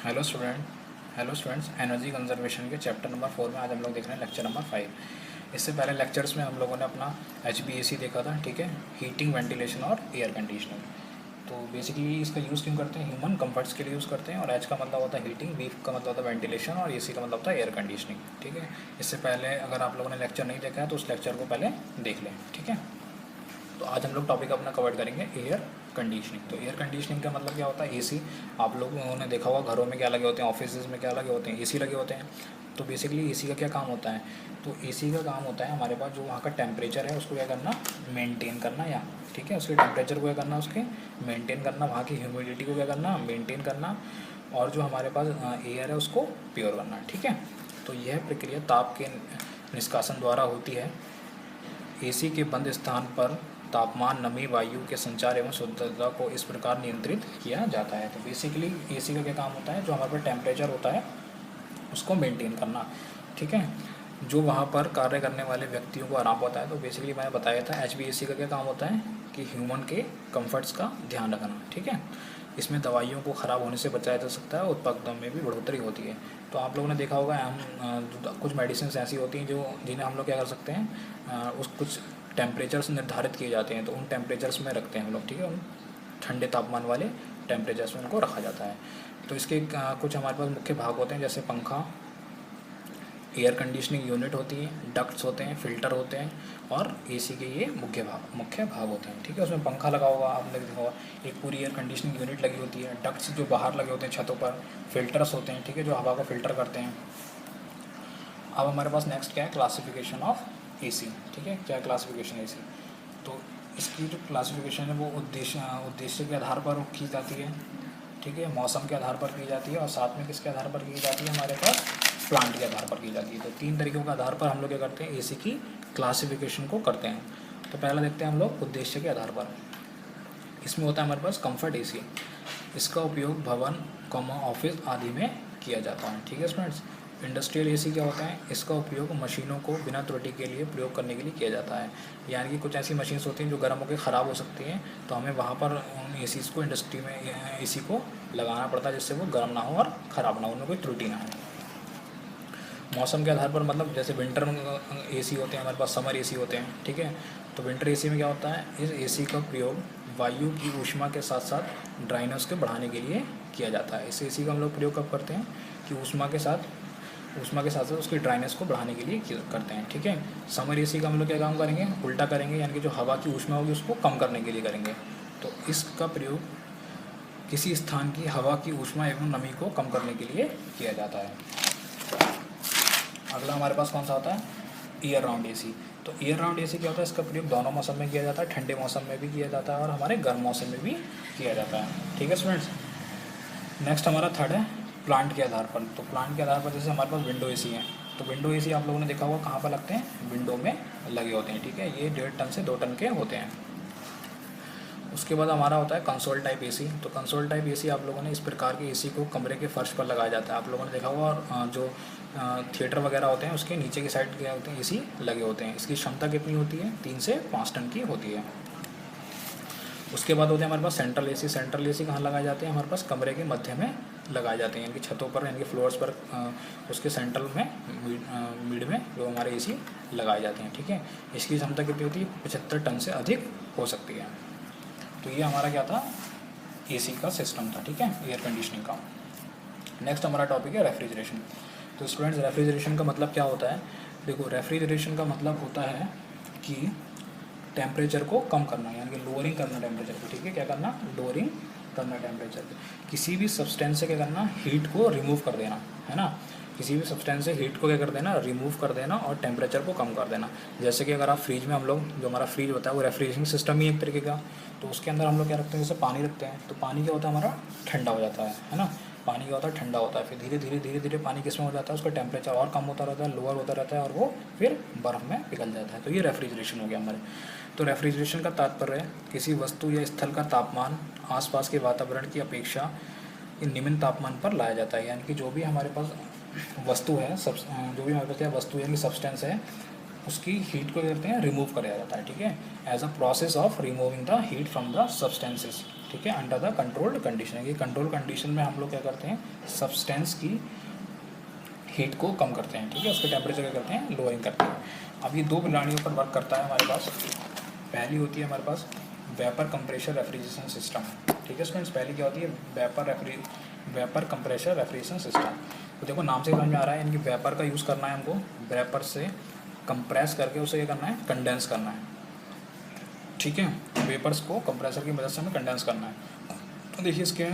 Hello students, energy conservation के chapter number 4 में आज हम लोग देख रहे हैं लेक्चर नंबर 5। इससे पहले लेक्चर्स में हम लोगों ने अपना HVAC देखा था, ठीक है, हीटिंग, वेंटिलेशन और एयर कंडीशनिंग। तो बेसिकली इसका यूज़ क्यों करते हैं? ह्यूमन कंफर्ट्स के लिए यूज़ करते हैं। और H का मतलब होता है हीटिंग, V का मतलब होता है वेंटिलेशन और AC का मतलब होता है एयर कंडीशनिंग, ठीक है। इससे पहले अगर आप लोगों ने लेक्चर नहीं देखा है तो उस लेक्चर को पहले देख लें, ठीक है। तो आज हम लोग टॉपिक अपना कवर करेंगे एयर कंडीशनिंग। तो एयर कंडीशनिंग का मतलब क्या होता है? एसी। आप लोगों ने देखा होगा घरों में क्या लगे होते हैं, ऑफिस में क्या लगे होते हैं, एसी लगे होते हैं। तो बेसिकली एसी का क्या काम होता है? तो एसी का काम होता है हमारे पास जो वहाँ का टेम्परेचर है उसको क्या करना, मेंटेन करना, या ठीक है उसके टेम्परेचर को क्या करना, उसके मेंटेन करना, वहाँ की ह्यूमिडिटी को क्या करना, मेंटेन करना, और जो हमारे पास एयर है उसको प्योर करना, ठीक है। तो यह प्रक्रिया ताप के निष्कासन द्वारा होती है। एसी के बंद स्थान पर तापमान, नमी, वायु के संचार एवं शुद्धता को इस प्रकार नियंत्रित किया जाता है। तो बेसिकली एसी का क्या काम होता है? जो हमारे पास टेम्परेचर होता है उसको मेंटेन करना, ठीक है, जो वहाँ पर कार्य करने वाले व्यक्तियों को आराम होता है। तो बेसिकली मैंने बताया था HVAC का क्या काम होता है कि ह्यूमन के कंफर्ट्स का ध्यान रखना, ठीक है। इसमें दवाइयों को ख़राब होने से बचाया जा सकता है, उत्पादन में भी बढ़ोतरी होती है। तो आप लोगों ने देखा होगा कुछ मेडिसिन ऐसी होती हैं जो जिन्हें हम लोग क्या कर सकते हैं, उस कुछ टेम्परेचर्स निर्धारित किए जाते हैं, तो उन टेम्परेचर्स में रखते हैं हम लोग, ठीक है। उन ठंडे तापमान वाले टेम्परेचर्स में उनको रखा जाता है। तो इसके कुछ हमारे पास मुख्य भाग होते हैं, जैसे पंखा, एयर कंडीशनिंग यूनिट होती है, डक्ट्स होते हैं, फिल्टर होते हैं, और एसी के ये मुख्य भाग होते हैं, ठीक है। उसमें पंखा लगा होगा, आपने देखा होगा, एक पूरी एयर कंडीशनिंग यूनिट लगी होती है, डक्ट्स जो बाहर लगे होते हैं छतों पर, फिल्टर्स होते हैं, ठीक है, जो हवा को फिल्टर करते हैं। अब हमारे पास नेक्स्ट क्या है? क्लासिफिकेशन ऑफ एसी, ठीक है। क्या क्लासिफिकेशन एसी? तो इसकी जो क्लासिफिकेशन है वो उद्देश्य के आधार पर की जाती है, ठीक है, मौसम के आधार पर की जाती है, और साथ में किसके आधार पर की जाती है? हमारे पास प्लांट के आधार पर की जाती है। तो 3 तरीक़ों के आधार पर हम लोग क्या करते हैं? एसी की क्लासिफिकेशन को करते हैं। तो पहला देखते हैं हम लोग उद्देश्य के आधार पर। इसमें होता है हमारे पास कंफर्ट एसी। इसका उपयोग भवन, ऑफिस आदि में किया जाता है, ठीक है स्टूडेंट्स। इंडस्ट्रियल एसी क्या होता है? इसका उपयोग मशीनों को बिना त्रुटि के लिए प्रयोग करने के लिए किया जाता है। यानी कि कुछ ऐसी मशीन्स होती हैं जो गर्म होकर ख़राब हो सकती हैं, तो हमें वहाँ पर उन एसीज़ को, इंडस्ट्री में एसी को लगाना पड़ता है जिससे वो गर्म ना हो और ख़राब ना हो, उनमें कोई त्रुटि ना हो। मौसम के आधार पर, मतलब जैसे विंटर एसी होते हैं हमारे पास, समर एसी होते हैं, ठीक है। तो विंटर एसी में क्या होता है? इस एसी का प्रयोग वायु की ऊष्मा के साथ साथ ड्राइनेस को बढ़ाने के लिए किया जाता है। इस एसी का हम लोग प्रयोग कब करते हैं? कि ऊष्मा के साथ उसकी ड्राइनेस को बढ़ाने के लिए करते हैं, ठीक है। समर एसी का हम लोग क्या काम करेंगे? उल्टा करेंगे, यानी कि जो हवा की ऊष्मा होगी उसको कम करने के लिए करेंगे। तो इसका प्रयोग किसी स्थान की हवा की ऊष्मा एवं नमी को कम करने के लिए किया जाता है। अगला हमारे पास कौन सा होता है? Year round AC. तो ईयर राउंड एसी क्या होता है? इसका प्रयोग दोनों मौसम में किया जाता है, ठंडे मौसम में भी किया जाता है और हमारे गर्म मौसम में भी किया जाता है, ठीक है स्टूडेंट्स। नेक्स्ट हमारा थर्ड है प्लांट के आधार पर। तो प्लांट के आधार पर जैसे हमारे पास विंडो एसी है, तो विंडो एसी आप लोगों ने देखा होगा कहाँ पर लगते हैं? विंडो में लगे होते हैं, ठीक है। ये 1.5 टन से 2 टन के होते हैं। उसके बाद हमारा होता है कंसोल टाइप एसी। तो कंसोल टाइप एसी आप लोगों ने, इस प्रकार के एसी को कमरे के फर्श पर लगाया जाता है, आप लोगों ने देखा होगा। और जो थिएटर वगैरह होते हैं उसके नीचे की साइड क्या होते हैं? एसी लगे होते हैं। इसकी क्षमता कितनी होती है? 3 से 5 टन की होती है। उसके बाद होते हैं हमारे पास सेंट्रल एसी। सेंट्रल एसी कहाँ लगाए जाते हैं? हमारे पास कमरे के मध्य में लगाए जाते हैं, यानी कि छतों पर, यानी कि फ्लोर्स पर, उसके सेंट्रल में, मिड में जो हमारे एसी लगाए जाते हैं, ठीक है। इसकी क्षमता कितनी होती है? 75 टन से अधिक हो सकती है। तो ये हमारा क्या था? एसी का सिस्टम था, ठीक है, एयर कंडीशनिंग का। नेक्स्ट हमारा टॉपिक है रेफ्रिजरेशन। तो स्टूडेंट्स, रेफ्रिजरेशन का मतलब क्या होता है? देखो, रेफ्रिजरेशन का मतलब होता है कि टेम्परेचर को कम करना, यानी कि लोअरिंग करना टेम्परेचर को, ठीक है। क्या करना? लोअरिंग करना टेम्परेचर को। किसी भी सब्सटेंस से क्या करना? हीट को रिमूव कर देना, है ना। किसी भी सब्सटेंस से हीट को क्या कर देना? रिमूव कर देना और टेम्परेचर को कम कर देना। जैसे कि अगर आप फ्रिज में, हम लोग जो हमारा फ्रिज होता है वो रेफ्रिजरेशन सिस्टम ही एक तरीके का, तो उसके अंदर हम लोग क्या रखते हैं? जैसे पानी रखते हैं, तो पानी क्या होता है? हमारा ठंडा हो जाता है ना। पानी क्या होता है? ठंडा होता है। फिर धीरे धीरे पानी किस में हो जाता है? उसका टेम्परेचर और कम होता रहता है, लोअर होता रहता है, और वो फिर बर्फ़ में पिघल जाता है। तो ये रेफ्रिजरेशन हो गया हमारे। तो रेफ्रिजरेशन का तात्पर्य है किसी वस्तु या स्थल का तापमान आसपास के वातावरण की अपेक्षा निम्न तापमान पर लाया जाता है। यानी कि जो भी हमारे पास वस्तु है, जो भी हमारे पास क्या वस्तु यानी कि सब्सटेंस है, उसकी हीट को क्या करते हैं, रिमूव कराया जाता है, ठीक है, as a process of removing the heat from the substances, ठीक है, अंडर द कंट्रोल्ड कंडीशन। ये कंट्रोल कंडीशन में हम लोग क्या करते हैं, सब्सटेंस की हीट को कम करते हैं, ठीक है, उसके टेम्परेचर क्या करते हैं, लोअरिंग करते हैं। अब ये दो प्रणालियों पर वर्क करता है हमारे पास। पहली होती है हमारे पास वेपर कंप्रेशर रेफ्रिजरेशन सिस्टम, ठीक है स्टूडेंट्स। पहली क्या होती है, वेपर कंप्रेशर रेफ्रिजरेशन सिस्टम। तो देखो नाम से समझ में आ रहा है, इनकी वेपर का यूज़ करना है हमको, वेपर से कंप्रेस करके उसे क्या करना है, कंडेंस करना है, ठीक है, वेपर्स को कंप्रेसर की मदद से हमें कंडेंस करना है। तो देखिए इसके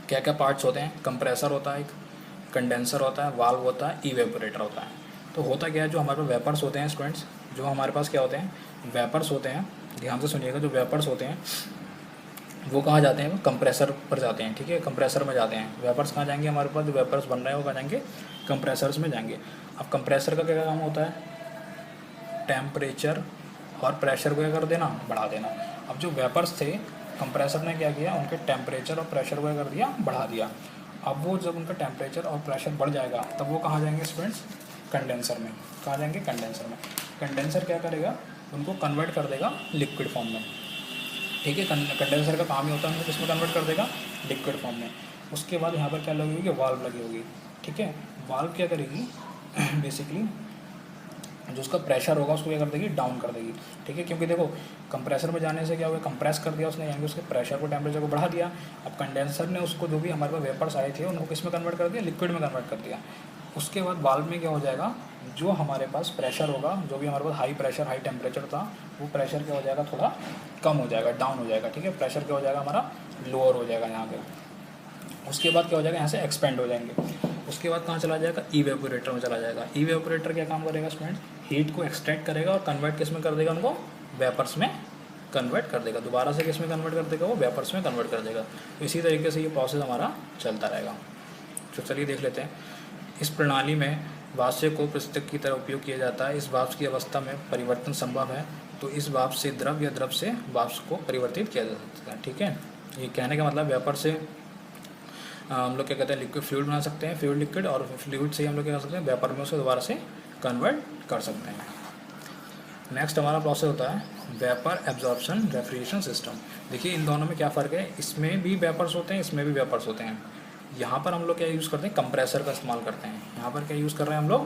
क्या क्या पार्ट्स होते हैं, कंप्रेसर होता है, एक कंडेंसर होता है, वाल्व होता है, इवेपोरेटर होता है। तो होता क्या है, जो हमारे पास वेपर्स होते हैं स्टूडेंट्स, जो हमारे पास क्या होते हैं, वेपर्स होते हैं, ध्यान से सुनिएगा, जो वेपर्स होते हैं वो कहाँ जाते हैं, कंप्रेसर पर जाते हैं, ठीक है, कंप्रेसर में जाते हैं। वेपर्स कहाँ जाएंगे, हमारे पास जो वेपर्स बन रहे हैं वो कहाँ जाएंगे, कंप्रेसर्स में जाएंगे। अब कंप्रेसर का क्या काम होता है, टेम्परेचर और प्रेशर को क्या कर देना, बढ़ा देना। अब जो वेपर्स थे, कंप्रेसर ने क्या किया, उनके टेम्परेचर और प्रेशर को क्या कर दिया, बढ़ा दिया। अब वो जब उनका टेम्परेचर और प्रेशर बढ़ जाएगा तब वो कहाँ जाएंगे स्टूडेंट्स, कंडेंसर में। कहाँ जाएंगे, कंडेंसर में। कंडेंसर क्या करेगा, उनको कन्वर्ट कर देगा लिक्विड फॉर्म में, ठीक है। कंडेंसर का काम ही होता है उनको किसमें कन्वर्ट कर देगा, लिक्विड फॉर्म में। उसके बाद यहाँ पर क्या लगी होगी, वाल्व लगी होगी, ठीक है। वाल्व क्या करेगी बेसिकली जो उसका प्रेशर होगा उसको क्या कर देगी, डाउन कर देगी, ठीक है। क्योंकि देखो कंप्रेसर में जाने से क्या हुआ, कंप्रेस कर दिया उसने, यानी उसके प्रेशर को, टेम्परेचर को बढ़ा दिया। अब कंडेंसर ने उसको जो भी हमारे पास वेपर्स आए थे उनको किस में कन्वर्ट कर दिया, लिक्विड में कन्वर्ट कर दिया। उसके बाद वाल्व में क्या हो जाएगा, जो हमारे पास प्रेशर होगा, जो भी हमारे पास हाई प्रेशर हाई टेम्परेचर था, वो प्रेशर क्या हो जाएगा, थोड़ा कम हो जाएगा, डाउन हो जाएगा, ठीक है। प्रेशर क्या हो जाएगा, हमारा लोअर हो जाएगा यहाँ पे। उसके बाद क्या हो जाएगा, यहाँ से एक्सपेंड हो जाएंगे। उसके बाद कहाँ चला जाएगा, इवेपोरेटर में चला जाएगा। इवेपोरेटर क्या काम करेगा स्टूडेंट्स, हीट को एक्सट्रैक्ट करेगा और कन्वर्ट किस में कर देगा, उनको वेपर्स में कन्वर्ट कर देगा। दोबारा से किस में कन्वर्ट कर देगा, वो वेपर्स में कन्वर्ट कर देगा। तो इसी तरीके से ये प्रोसेस हमारा चलता रहेगा। तो चलिए देख लेते हैं। इस प्रणाली में वाष्य को पृष्ठक की तरह उपयोग किया जाता है। इस वाष्प की अवस्था में परिवर्तन संभव है, तो इस वाष्प से द्रव या द्रव से वाष्प को परिवर्तित किया जा सकता है, ठीक है। ये कहने का मतलब वेपर से हम लोग क्या कहते हैं, लिक्विड फ्लूइड बना सकते हैं, फ्लूइड लिक्विड, और फ्लूइड से हम लोग क्या कर सकते हैं, वेपर में उसे दोबारा से कन्वर्ट कर सकते हैं। नेक्स्ट हमारा प्रोसेस होता है वेपर एब्जॉर्प्शन रेफ्रिजरेशन सिस्टम। देखिए इन दोनों में क्या फ़र्क है, इसमें भी वेपर्स होते हैं, इसमें भी वेपर्स होते हैं। यहाँ पर हम लोग क्या यूज़ करते हैं, कंप्रेसर का इस्तेमाल करते हैं। यहाँ पर क्या यूज़ कर रहे हैं हम लोग,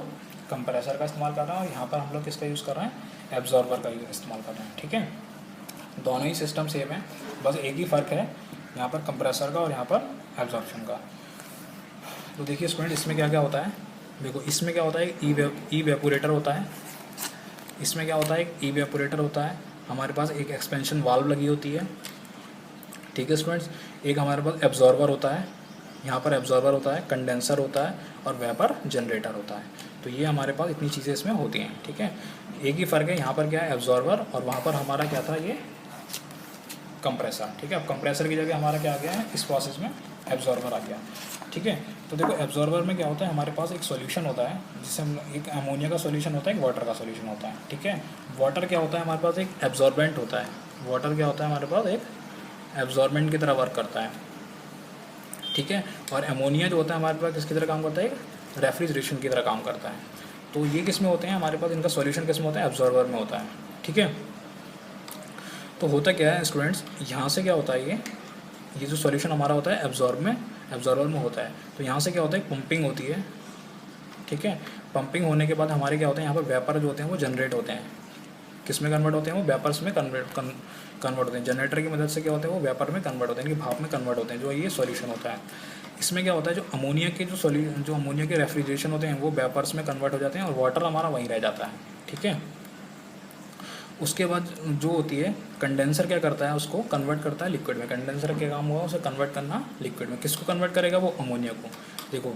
कंप्रेसर का इस्तेमाल कर रहे हैं, और यहाँ पर हम लोग किसका यूज़ कर रहे हैं, एब्जॉर्बर का इस्तेमाल कर रहे हैं, ठीक है। दोनों ही सिस्टम सेम है, बस एक ही फ़र्क है यहाँ पर कंप्रेसर का और यहाँ पर एब्जॉर्प्शन का। तो देखिए स्टूडेंट, इसमें क्या क्या होता है, देखो इसमें क्या होता है, इवेपोरेटर होता है। इसमें क्या होता है, एक इवेपोरेटर होता है, हमारे पास एक एक्सपेंशन वाल्व लगी होती है, ठीक है स्टूडेंट्स। एक हमारे पास एब्जॉर्बर होता है, यहाँ पर एब्जॉर्बर होता है, कंडेंसर होता है, और वेपर जनरेटर होता है। तो ये हमारे पास इतनी चीज़ें इसमें होती हैं, ठीक है। एक ही फ़र्क है, यहाँ पर क्या है, एब्जॉर्बर, और वहाँ पर हमारा क्या था, ये कंप्रेसर, ठीक है। अब कंप्रेसर की जगह हमारा क्या आ गया है, इस प्रोसेस में एब्जॉर्बर आ गया, ठीक है। तो देखो एब्जॉर्बर में क्या होता है, हमारे पास एक सॉल्यूशन होता है, जिससे हम एक अमोनिया का सॉल्यूशन होता है, एक वाटर का सॉल्यूशन होता है, ठीक है। वाटर क्या होता है, हमारे पास एक एब्जॉर्बेंट होता है। वाटर क्या होता है, हमारे पास एक एब्जॉर्बेंट की तरह वर्क करता है, ठीक है। और अमोनिया जो होता है हमारे पास किसकी तरह काम करता है, एक रेफ्रिजरेशन की तरह काम करता है। तो ये किस में होते हैं, हमारे पास इनका सॉल्यूशन किस में होता है, एब्जॉर्बर में होता है, ठीक है। तो होता क्या है स्टूडेंट्स, यहाँ से क्या होता है, ये जो सॉल्यूशन हमारा होता है एब्जॉर्बर में होता है। तो यहाँ से क्या होता है, पंपिंग होती है, ठीक है। पंपिंग होने के बाद हमारे क्या होते हैं, यहाँ पर वेपर जो होते हैं वो जनरेट होते हैं। किस में कन्वर्ट होते हैं, वो वेपर्स में कन्वर्ट होते हैं। जनरेटर की मदद से क्या होता है, वो वेपर में कन्वर्ट होते हैं, इनकी भाप में कन्वर्ट होते हैं, जो ये सॉल्यूशन होता है। इसमें क्या होता है, जो अमोनिया के जो अमोनिया के रेफ्रिजरेशन होते हैं वो वेपर्स में कन्वर्ट हो जाते हैं, और वाटर हमारा वहीं रह जाता है, ठीक है। उसके बाद जो होती है कंडेंसर, क्या करता है, उसको कन्वर्ट करता है लिक्विड में। कंडेंसर का काम हुआ उसे कन्वर्ट करना लिक्विड में। किसको कन्वर्ट करेगा, वो अमोनिया को। देखो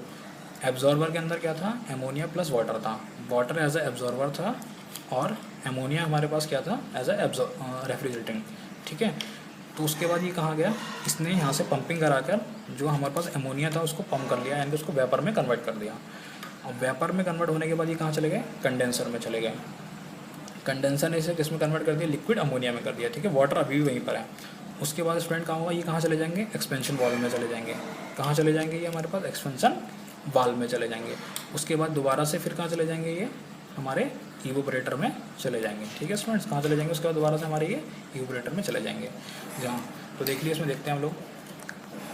एब्जॉर्बर के अंदर क्या था, अमोनिया प्लस वाटर था। वाटर एज ए एब्जॉर्बर था, और अमोनिया हमारे पास क्या था, एज ए रेफ्रिजरेटिंग, ठीक है। तो उसके बाद ये कहाँ गया, इसने यहाँ से पंपिंग कराकर जो हमारे पास अमोनिया था उसको पंप कर लिया, यानी उसको वेपर में कन्वर्ट कर दिया। और वेपर में कन्वर्ट होने के बाद ये कहाँ चले गए, कंडेंसर में चले गए। कंडेंसर ने इसे किस में कन्वर्ट कर दिया, लिक्विड अमोनिया में कर दिया, ठीक है। वाटर अभी भी वहीं पर है। उसके बाद स्टूडेंट कहाँ होगा, ये कहाँ चले जाएंगे, एक्सपेंशन वाल्व में चले जाएंगे। कहाँ चले जाएंगे, ये हमारे पास एक्सपेंशन वाल्व में चले जाएंगे। उसके बाद दोबारा से फिर कहाँ चले जाएंगे, ये हमारे इवोपरेटर में चले जाएंगे। ठीक है स्टूडेंट्स, कहाँ चले जाएंगे उसके बाद दोबारा से हमारे ये इवोपरेटर में चले जाएंगे जहाँ। तो देख लीजिए इसमें देखते हैं हम लोग,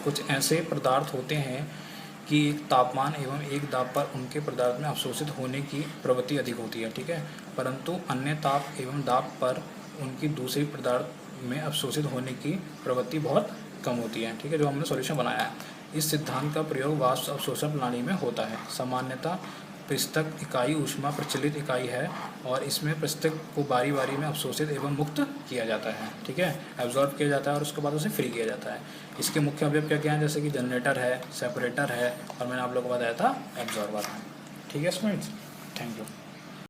कुछ ऐसे पदार्थ होते हैं कि एक तापमान एवं एक दाब पर उनके पदार्थ में अवशोषित होने की प्रवृत्ति अधिक होती है। ठीक है, परंतु अन्य ताप एवं दाब पर उनकी दूसरी पदार्थ में अवशोषित होने की प्रवृत्ति बहुत कम होती है। ठीक है, जो हमने सॉल्यूशन बनाया है, इस सिद्धांत का प्रयोग वाष्प अवशोषण प्रणाली में होता है। सामान्यतः पृष्ठक इकाई ऊष्मा प्रचलित इकाई है और इसमें पृष्ठक को बारी बारी में अवशोषित एवं मुक्त किया जाता है। ठीक है, एब्जॉर्ब किया जाता है और उसके बाद उसे फ्री किया जाता है। इसके मुख्य अवयव क्या क्या हैं, जैसे कि जनरेटर है, सेपरेटर है और मैंने आप लोगों को बताया था एब्जॉर्बर है। ठीक है स्टूडेंट्स, थैंक यू।